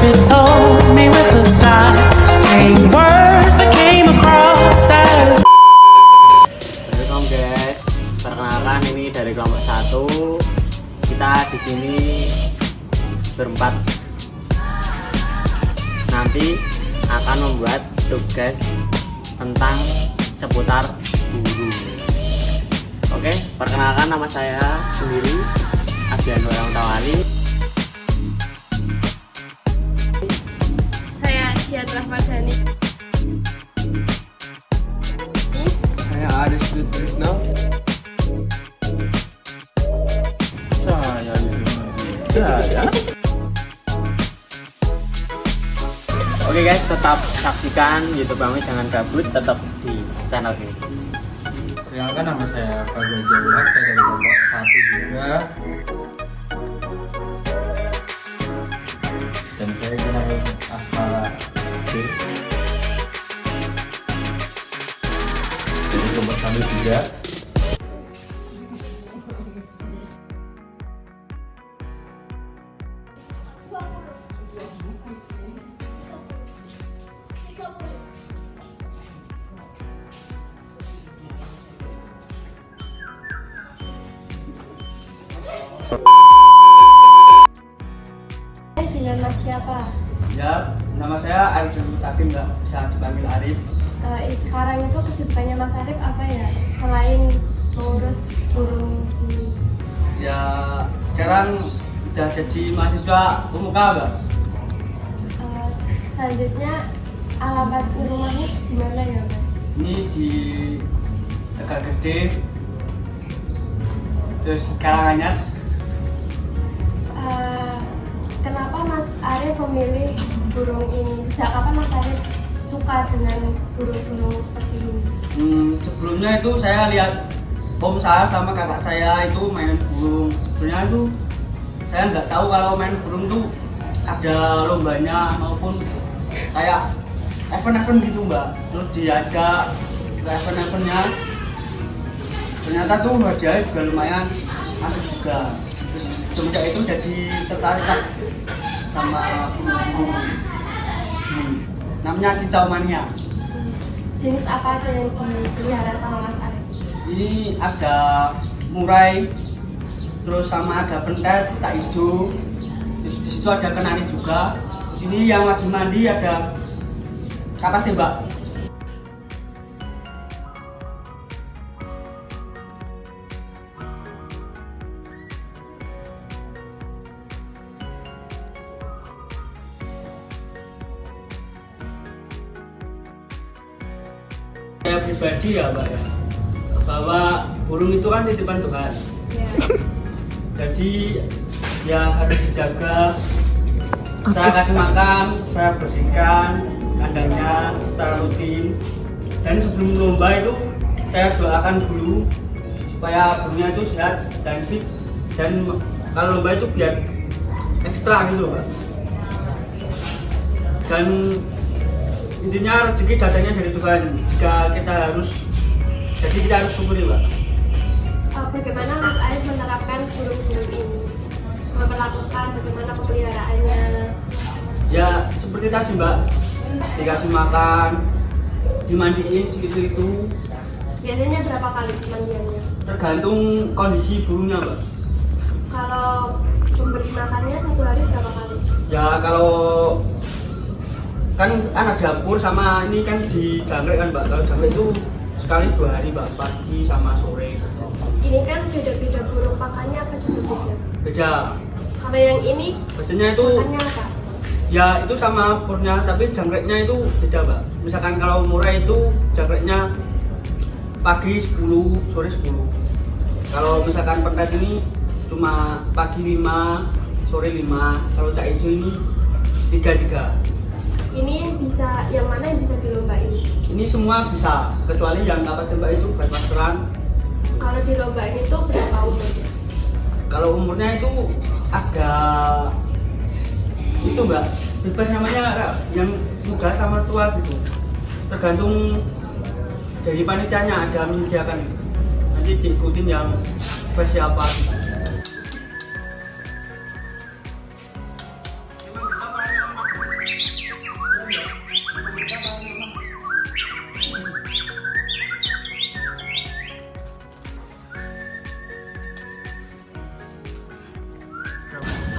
baby told me with a sigh, saying words that came across as. Assalamualaikum guys, perkenalkan ini dari kelompok 1. Kita di sini berempat nanti akan membuat tugas tentang seputar guru. Oke, perkenalkan nama saya sendiri Abdian Orang Tawali. Saya Dian Rahmadani. Saya Aris Trisno. Saya Oke guys, tetap saksikan YouTube kami, jangan gabut, tetap di channel ini. Perkenalkan nama saya Fadil Jawad, saya dari kelompok 1 juga. Dan saya kenal Asmara B. Dari kelompok 1 juga. Dengan Mas siapa? Ya, nama saya Arif Tapi nggak bisa dipanggil Arif. Sekarang itu kesibukannya Mas Arif apa ya? Selain mengurus burung ini. Ya, sekarang udah jadi mahasiswa UMK nggak? Selanjutnya alamat rumahnya di mana ya Mas? Ini di Tegal Gede. Terus Karanganyar. Kenapa Mas Arif memilih burung ini? Sejak kapan Mas Arif suka dengan burung-burung seperti ini? Sebelumnya itu saya lihat om saya sama kakak saya itu main burung. Sebenarnya itu saya nggak tahu kalau main burung tuh ada lombanya maupun kayak event-event gitu mbak. Terus diajak ke event-eventnya. Ternyata tuh hadiahnya juga lumayan asik juga. Terus semenjak itu jadi tertarik lah sama burung-burung. Namanya kicau mania. Jenis apa aja yang dipelihara sama Mas Arif? Ini ada murai, terus sama ada pentet, tak hijau, terus di situ ada kenari juga. Terus ini yang lagi mandi ada kapas tembak. Saya pribadi ya Mbak ya, bahwa burung itu kan titipan Tuhan. Ya. Jadi ya harus dijaga. Saya kasih makan, saya bersihkan kandangnya secara rutin. Dan sebelum lomba itu saya doakan dulu supaya burungnya itu sehat dan fit. Dan kalau lomba itu biar ekstra gitu Mbak. Dan intinya rezeki datangnya dari Tuhan. Jika kita harus syukuri Mbak. Bagaimana Mas Arif menerapkan burung-burung ini? Memperlakukan bagaimana pemeliharaannya? Ya seperti tadi Mbak, dikasih makan, dimandiin segitu-itu. Biasanya berapa kali pemandiannya? Tergantung kondisi burungnya Mbak. Kalau memberi makannya satu hari berapa kali? Ya kalau kan ada dapur sama ini kan di jangkrik kan Mbak. Kalau jangkrik itu sekali 2 hari Mbak, pagi sama sore. Ini kan beda-beda burung pakannya apa juga beda? Beda. Kalau yang ini Biasanya itu pakannya apa? ya itu sama purnya, tapi jangkriknya itu beda Mbak. Misalkan kalau murai itu jangkriknya pagi 10, sore 10. Kalau misalkan pentet ini cuma pagi 5, sore 5. Kalau cak hijau ini 3. Ini bisa, yang mana yang bisa dilombain? Ini semua bisa, kecuali yang kapas tembak itu buat masteran. Kalau dilombain itu berapa umurnya? Kalau umurnya itu ada itu Mbak, bebas namanya yang muda sama tua gitu. Tergantung dari panitianya, ada menyediakan. Nanti diikutin yang versi apa gitu.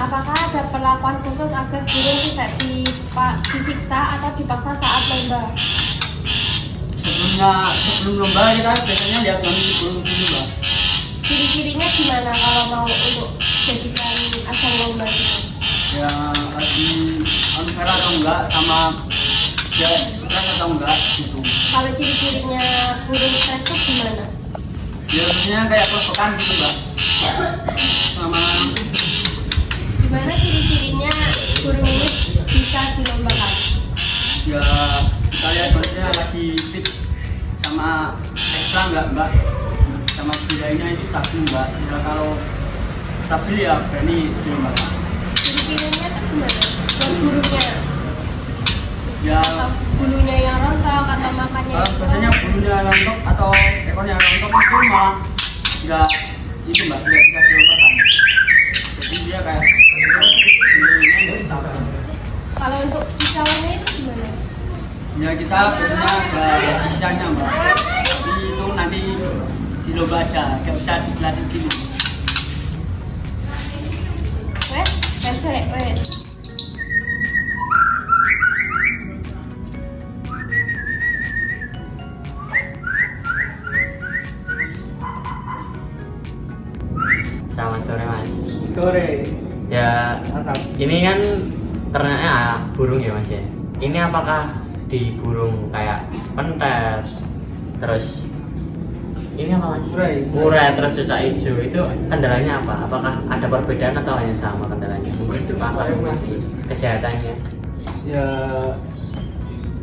apakah ada perlakuan khusus agar burung tidak disiksa atau dipaksa saat lomba? Sebelum lomba kita biasanya lihat kondisi burung dulu Mbak. Ciri-cirinya gimana kalau mau untuk jadikan ajang lomba gitu? Ya lagi fair atau enggak, sama dia stres atau enggak gitu. Kalau ciri-cirinya burung stres itu gimana? Biasanya kayak kelopokan gitu Mbak. Sama Gimana ciri-cirinya burung ini bisa dilombakan? ya kita lihat kondisinya lagi fit sama ekstra enggak Mbak, sama budayanya itu stabil Mbak. Ya kalau stabil ya berani dilombakan. Ciri-cirinya itu gimana? Buat burungnya? Ya Atau bulunya yang rontok atau makannya yang biasanya bulunya rontok atau ekornya rontok itu malah enggak itu Mbak, tidak dilombakan. Jadi dia kayak bulunya itu stabil. Kalau untuk kicauannya itu gimana? Ya kita biasanya ada isiannya Mbak, tapi itu nanti di lomba aja, nggak bisa dijelasin sini. Wes. Selamat sore Mas. Sore. Ya, ini kan ternaknya burung ya Mas ya. Ini apakah di burung kayak pentet, terus ini apa Mas? Murai, terus cucak hijau itu kendalanya apa? Apakah ada perbedaan atau hanya sama kendalanya? Mungkin itu apa kesehatannya?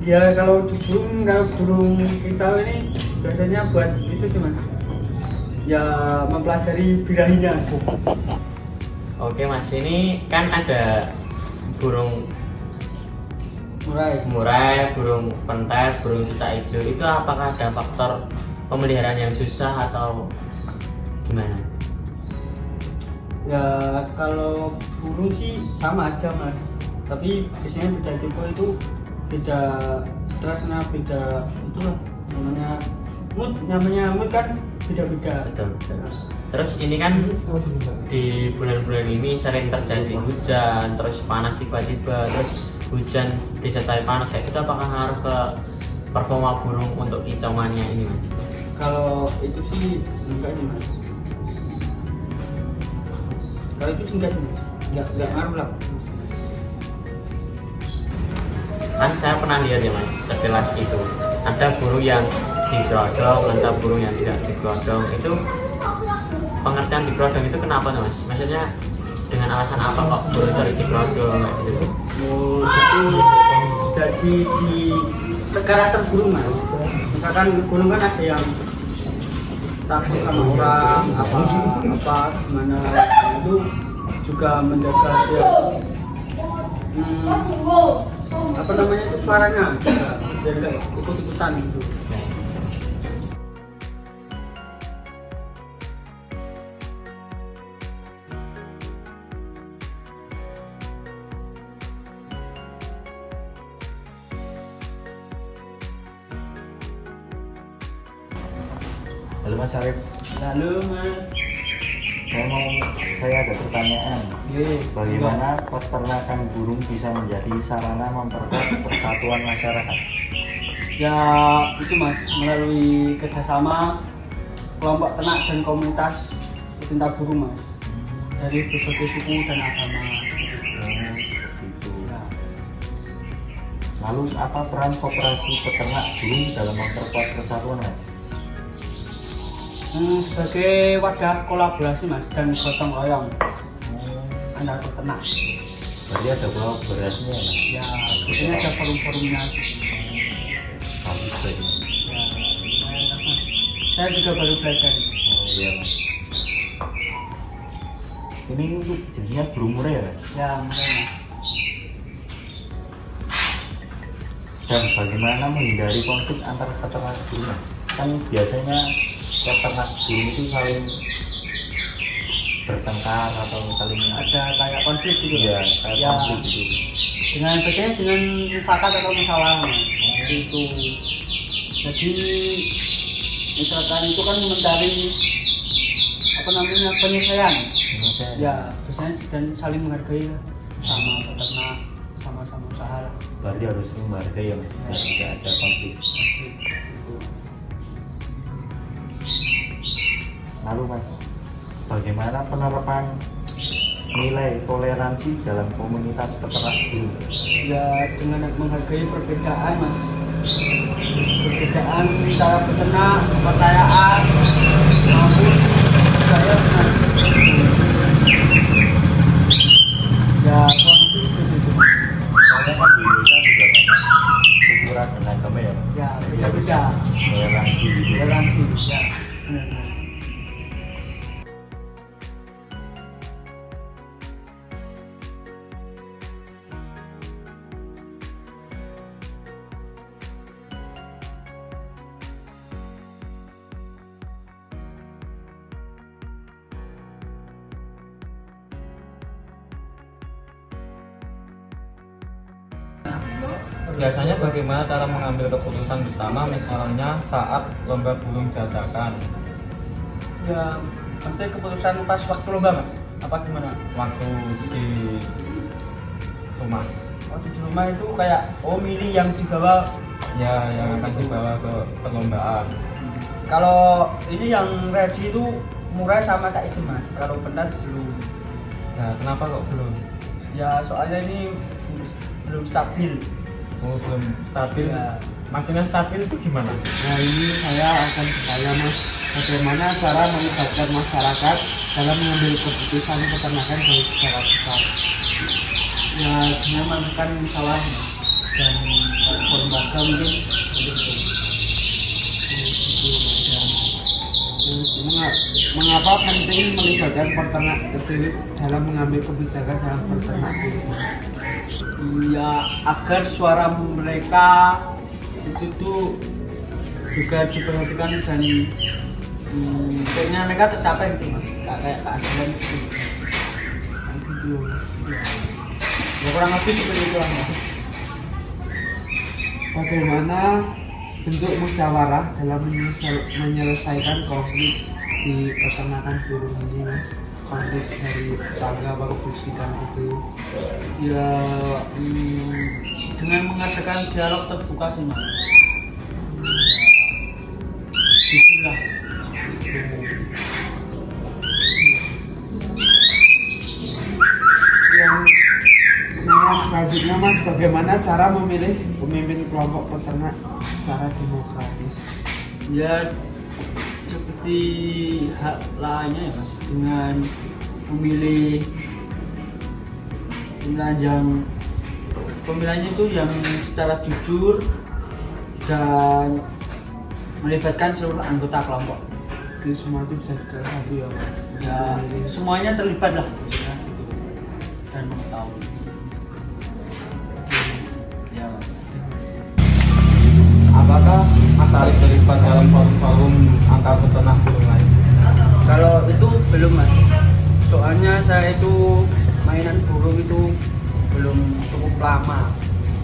Ya kalau burung kicau ini biasanya buat itu sih Mas. Ya mempelajari birahinya. Oke Mas, ini kan ada burung murai, burung pentet, burung cucak hijau. Itu apakah ada faktor pemeliharaan yang susah atau gimana? Ya kalau burung sih sama aja Mas. Tapi biasanya beda tipe itu beda stresnya, beda itulah namanya mood kan beda-beda. Betul. Terus ini kan di bulan-bulan ini sering terjadi hujan, terus panas tiba-tiba, terus hujan disertai panas, ya itu apakah ngaruh ke performa burung untuk kicauannya ini Mas? Kalau itu sih enggak nih Mas. Kalau itu sih enggak nih Mas. Enggak ngaruh lah. Kan saya pernah lihat ya Mas, sekilas itu ada burung yang digerodong, ada burung yang tidak digerodong. Itu pengertian digerodong itu kenapa tuh Mas? Maksudnya dengan alasan apa kok burung itu harus digerodong kayak gitu? Itu jadi di karakter burung Mas. Misalkan burung kan ada yang takut sama orang apa gimana, itu juga menjaga dia apa namanya itu suaranya juga biar nggak ikut-ikutan gitu. Halo Mas Arif, Lalu Mas, saya ada pertanyaan. Ye, Bagaimana peternakan burung bisa menjadi sarana memperkuat persatuan masyarakat? ya itu Mas, melalui kerjasama kelompok ternak dan komunitas pecinta burung Mas, dari berbagai suku dan agama. Seperti itu. Ya. Lalu apa peran koperasi peternak burung dalam memperkuat persatuan Mas? Sebagai wadah kolaborasi Mas dan gotong royong antar peternak. Berarti ada kolaborasinya ya Mas? Ya biasanya ada forum-forumnya. Bagus berarti Mas. Ya, lumayan lah, Mas. Saya juga baru belajar. Oh iya Mas. Ini untuk jenisnya burung murai ya Mas? Ya mulai Mas. Dan bagaimana menghindari konflik antar peternak burung Mas? Kan biasanya peternak burung itu saling bertengkar atau saling Ada kayak konflik gitu. ya kayak Ya, konflik gitu. biasanya dengan mufakat atau musyawarah Mas. Itu. Jadi misalkan itu kan mencari apa penyesuaian. Maksudnya, Ya biasanya dan saling menghargai lah, sama peternak, sama-sama usaha lah. berarti harus menghargai ya, biar tidak ada konflik. Gitu. Lalu Mas, bagaimana penerapan nilai toleransi dalam komunitas peternak burung? Ya dengan menghargai perbedaan mas, perbedaan cara peternak, kepercayaan, maupun budaya mas. Ya kurang lebih seperti itu. Soalnya kan di Indonesia juga banyak suku ras dan agama ya. Ya beda-beda. Toleransi gitu. Toleransi ya benar. Biasanya bagaimana cara mengambil keputusan bersama misalnya saat lomba burung dadakan? Ya maksudnya keputusan pas waktu lomba mas, apa gimana? Waktu di rumah Waktu di rumah itu kayak milih yang dibawa. ya yang akan dibawa ke perlombaan. Kalau ini yang ready itu murah sama Cak Idin mas, kalau penat belum. Nah, kenapa kok belum? Ya soalnya ini belum stabil. Oh, belum stabil. Ya. Maksudnya stabil itu gimana? Nah ini saya akan bertanya mas, bagaimana cara melibatkan masyarakat dalam mengambil keputusan peternakan dari secara besar? Ya sebenarnya melakukan salah dan lembaga mungkin Mengapa penting melibatkan peternak kecil dalam mengambil kebijakan dalam peternak ini? ya agar suara mereka itu tuh juga diperhatikan dan kayaknya mereka tercapai gitu mas, kayak keadilan gitu. Gitu. Ya kurang lebih seperti itu lah mas. Bagaimana bentuk musyawarah dalam menyelesaikan konflik di peternakan burung ini mas? Konflik dari tetangga produksikan itu. Ya dengan mengadakan dialog terbuka sih mas. Itulah. Yang selanjutnya mas, bagaimana cara memilih pemimpin kelompok peternak secara demokratis? Ya seperti hak lainnya ya mas, dengan memilih pemilihannya itu yang secara jujur dan melibatkan seluruh anggota kelompok. Jadi semua itu bisa satu ya mas? Ya semuanya terlibat lah ya, gitu. Dan mengetahui. Ya mas. Apakah Mas Arif terlibat dalam forum-forum antar peternak burung lain? Kalau itu belum mas, soalnya saya itu mainan burung itu belum cukup lama.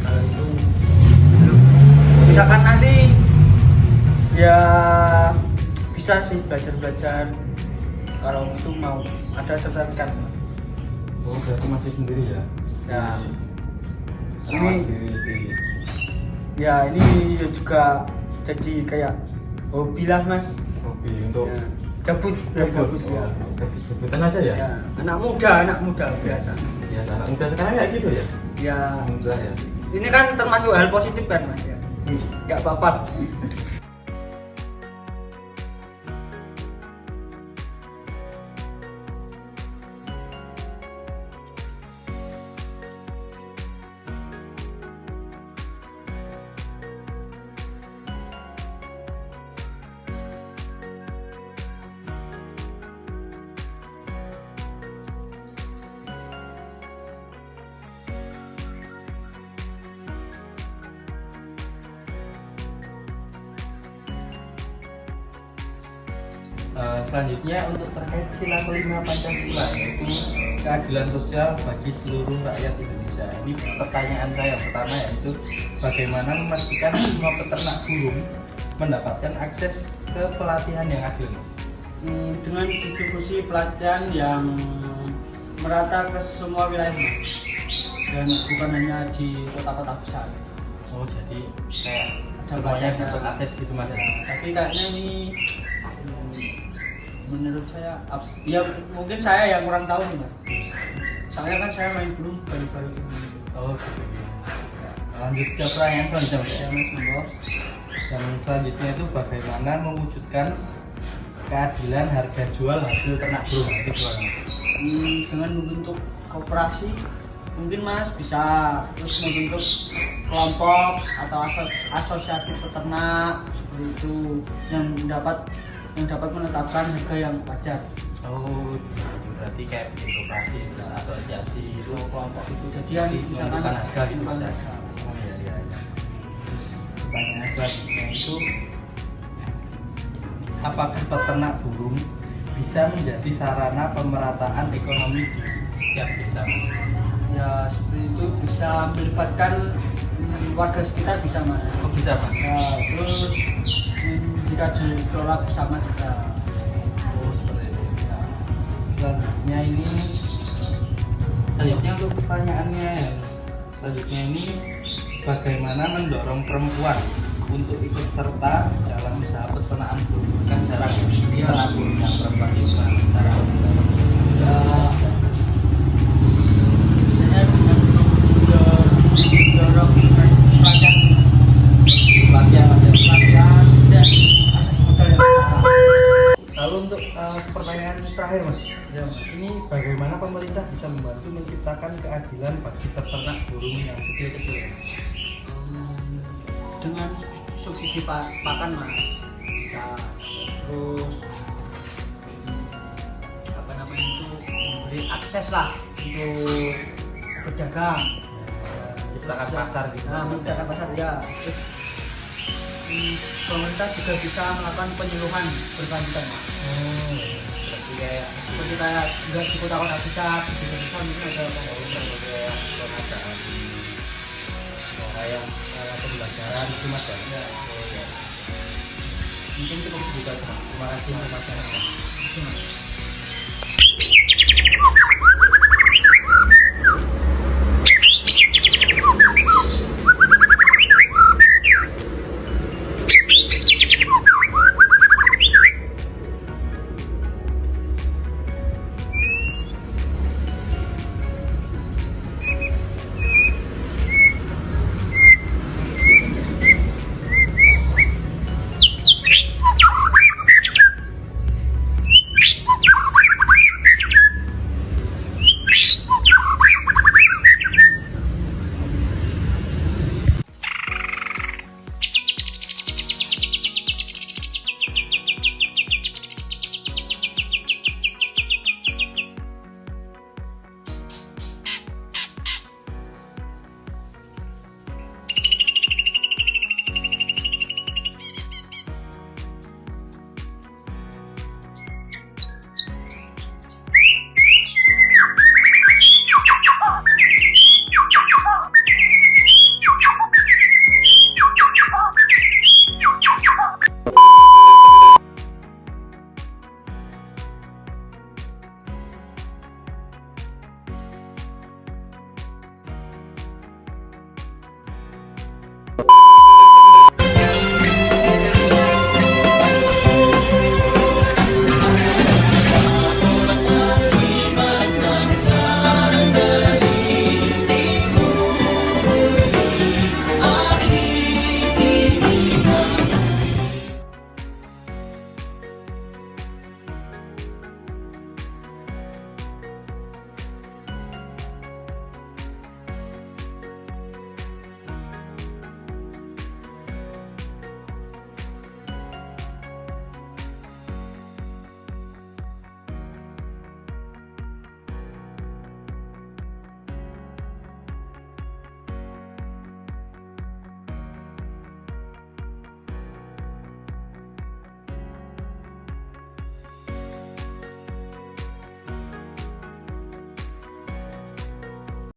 Kalau itu belum. Misalkan nanti ya bisa sih belajar kalau itu mau ada tertarik. Oh, berarti masih sendiri ya? Ya Ini ini ya ini juga jadi kayak hobi lah mas. hobi untuk Ya. Gabut ya. Gabut-gabutan aja ya? Ya, anak muda biasa. Ya, anak muda sekarang kayak gitu ya? Ya Alhamdulillah ya. ini kan termasuk hal positif kan mas ya. Nggak apa-apa. Selanjutnya untuk terkait sila kelima Pancasila, yaitu keadilan sosial bagi seluruh rakyat Indonesia. Ini pertanyaan saya pertama, yaitu bagaimana memastikan semua peternak burung mendapatkan akses ke pelatihan yang adil, Mas? dengan distribusi pelatihan yang merata ke semua wilayah mas, dan bukan hanya di kota-kota besar. Oh jadi kayak Ada semuanya pelatihan. dapat akses gitu mas ya? Tapi kayaknya ini menurut saya ya mungkin saya yang kurang tahu nih mas. Soalnya kan saya main burung baru-baru ini. Oh gitu. Ya, lanjut ke pertanyaan selanjutnya mas ya. Ya mas, monggo. Yang selanjutnya itu bagaimana mewujudkan keadilan harga jual hasil ternak burung. Itu gimana mas? Dengan membentuk koperasi mungkin mas bisa, terus membentuk kelompok atau asosiasi peternak seperti itu yang dapat menetapkan harga yang wajar. Oh berarti kayak bikin koperasi terus asosiasi itu Kelompok itu jadian misalkan menentukan harga gitu mas ya? harga. Oh iya iya iya. Terus pertanyaan selanjutnya itu apakah peternak burung bisa menjadi sarana pemerataan ekonomi di setiap desa? Ya seperti itu, bisa melibatkan warga sekitar bisa mas. Oh bisa mas? Ya, terus jika dikelola bersama juga. Oh seperti itu. Ya. Selanjutnya ini untuk pertanyaannya selanjutnya ini bagaimana mendorong perempuan untuk ikut serta dalam usaha peternakan burung? Kan jarang peternak burung yang perempuan itu kan jarang. Ya, biasanya dengan mendorong pelatihan Pelatihan mas ya? pelatihan dan asas modal yang sama. Lalu untuk pertanyaan terakhir mas, ya, ini bagaimana pemerintah bisa membantu menciptakan keadilan bagi peternak burung yang kecil-kecil? Dengan subsidi pakan mas bisa, terus apa namanya itu memberi akses lah untuk berdagang, Menciptakan pasar gitu. nah menciptakan pasar ya. Terus pemerintah juga bisa melakukan penyuluhan berkelanjutan mas. Berarti kayak Seperti kayak nggak di kota-kota besar, di desa mungkin ada kayak pengadaan kayak pembelajaran itu mas ya? Oh, ya. Mungkin cukup juga terima kasih informasinya mas. Itu, mas.